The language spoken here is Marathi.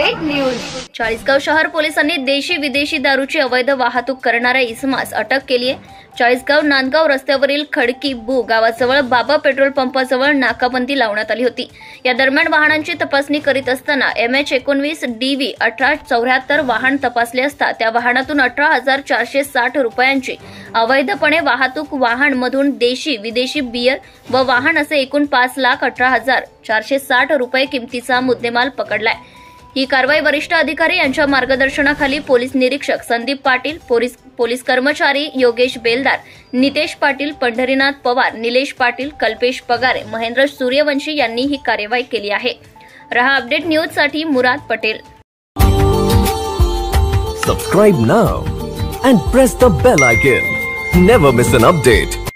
Update news. चाळीसगाव शहर पोलिसांनी देशी विदेशी दारूची अवैध वाहतूक करणाऱ्या इसमास अटक केली आहे। चाळीसगाव नांदगाव रस्त्यावरील खडकी बू गावाजवळ बाबा पेट्रोल पंपाजवळ नाकाबंदी लावण्यात आली होती। या दरम्यान वाहनांची तपासणी करीत असताना MH19 DV 1874 वाहन तपासले असता त्या वाहनातून 18,460 रुपयांची अवैधपणे वाहतूक वाहन मधून देशी विदेशी बियर व वाहन असे एकूण 5,18,460 रुपये किमतीचा मुद्देमाल पकडलाय। ही कारवाई वरिष्ठ अधिकारी यांच्या मार्गदर्शनाखाली पोलीस निरीक्षक संदीप पाटील, पोलीस कर्मचारी योगेश बेलदार, नितेश पाटील, पंढरीनाथ पवार, निलेश पाटील, कल्पेश पगारे, महेंद्र सूर्यवंशी यांनी ही कारवाई केली आहे। रहा अपडेट न्यूज साठी मुराद Patel. Subscribe now and press the bell icon. Never miss an update.